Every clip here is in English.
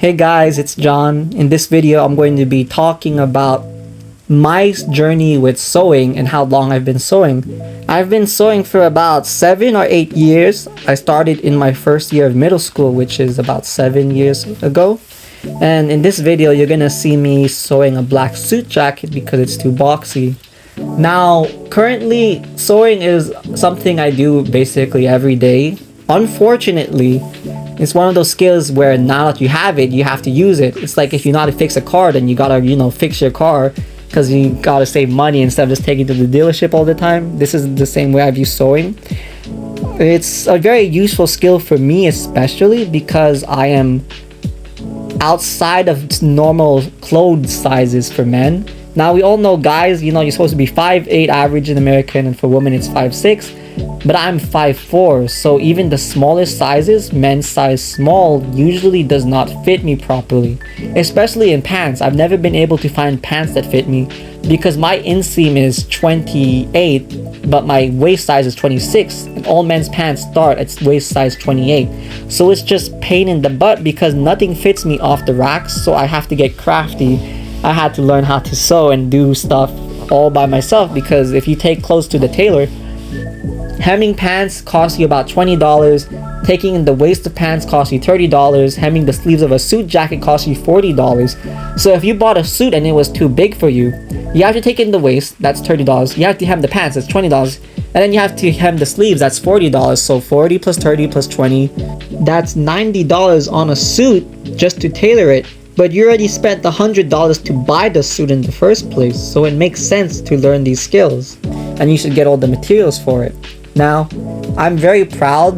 Hey guys, it's John. In this video, I'm going to be talking about my journey with sewing and how long I've been sewing. I've been sewing for about 7 or 8 years. I started in my first year of middle school, which is about 7 years ago. And in this video, you're gonna see me sewing a black suit jacket because it's too boxy. Now, currently, sewing is something I do basically every day. Unfortunately, it's one of those skills where now that you have it, you have to use it. It's like if you know how to fix a car, then you gotta, fix your car because you gotta save money instead of just taking it to the dealership all the time. This is the same way I view sewing. It's a very useful skill for me, especially because I am outside of normal clothes sizes for men. Now, we all know guys, you're supposed to be 5'8" average in America, and for women it's 5'6". But I'm 5'4", so even the smallest sizes, men's size small, usually does not fit me properly. Especially in pants. I've never been able to find pants that fit me because my inseam is 28, but my waist size is 26. And all men's pants start at waist size 28. So it's just pain in the butt because nothing fits me off the racks, so I have to get crafty. I had to learn how to sew and do stuff all by myself because if you take clothes to the tailor, hemming pants costs you about $20, taking in the waist of pants costs you $30, hemming the sleeves of a suit jacket costs you $40. So if you bought a suit and it was too big for you, you have to take in the waist, that's $30. You have to hem the pants, that's $20. And then you have to hem the sleeves, that's $40. So 40 plus 30 plus 20, that's $90 on a suit just to tailor it. But you already spent the $100 to buy the suit in the first place, so it makes sense to learn these skills. And you should get all the materials for it. Now, I'm very proud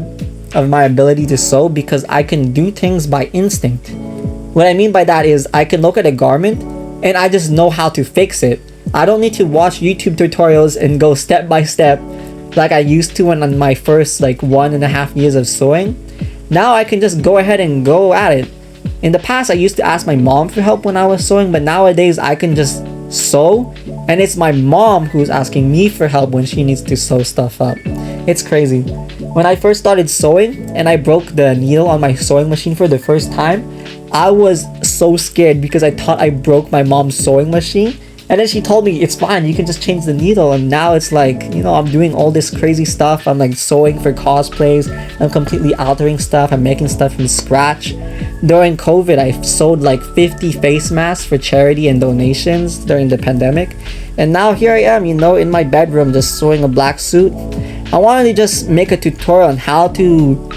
of my ability to sew because I can do things by instinct. What I mean by that is I can look at a garment and I just know how to fix it. I don't need to watch YouTube tutorials and go step by step like I used to in my first 1.5 years of sewing. Now I can just go ahead and go at it. In the past, I used to ask my mom for help when I was sewing, but nowadays I can just sew, and it's my mom who's asking me for help when she needs to sew stuff up. It's crazy. When I first started sewing and I broke the needle on my sewing machine for the first time, I was so scared because I thought I broke my mom's sewing machine. And then she told me, it's fine, you can just change the needle. And now it's I'm doing all this crazy stuff. I'm sewing for cosplays. I'm completely altering stuff. I'm making stuff from scratch. During COVID, I sewed 50 face masks for charity and donations during the pandemic. And now here I am, in my bedroom just sewing a black suit. I wanted to just make a tutorial on how to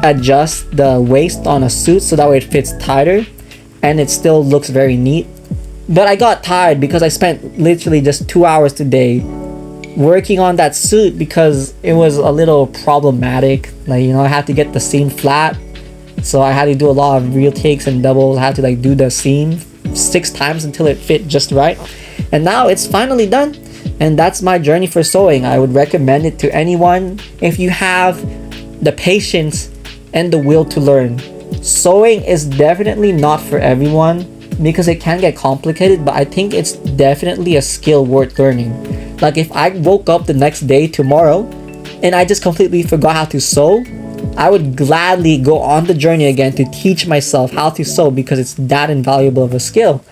adjust the waist on a suit so that way it fits tighter and it still looks very neat. But I got tired because I spent literally just 2 hours today working on that suit because it was a little problematic. I had to get the seam flat. So I had to do a lot of real takes and doubles. I had to do the seam 6 times until it fit just right. And now it's finally done. And that's my journey for sewing. I would recommend it to anyone if you have the patience and the will to learn. Sewing is definitely not for everyone because it can get complicated, but I think it's definitely a skill worth learning. If I woke up the next day tomorrow and I just completely forgot how to sew, I would gladly go on the journey again to teach myself how to sew because it's that invaluable of a skill.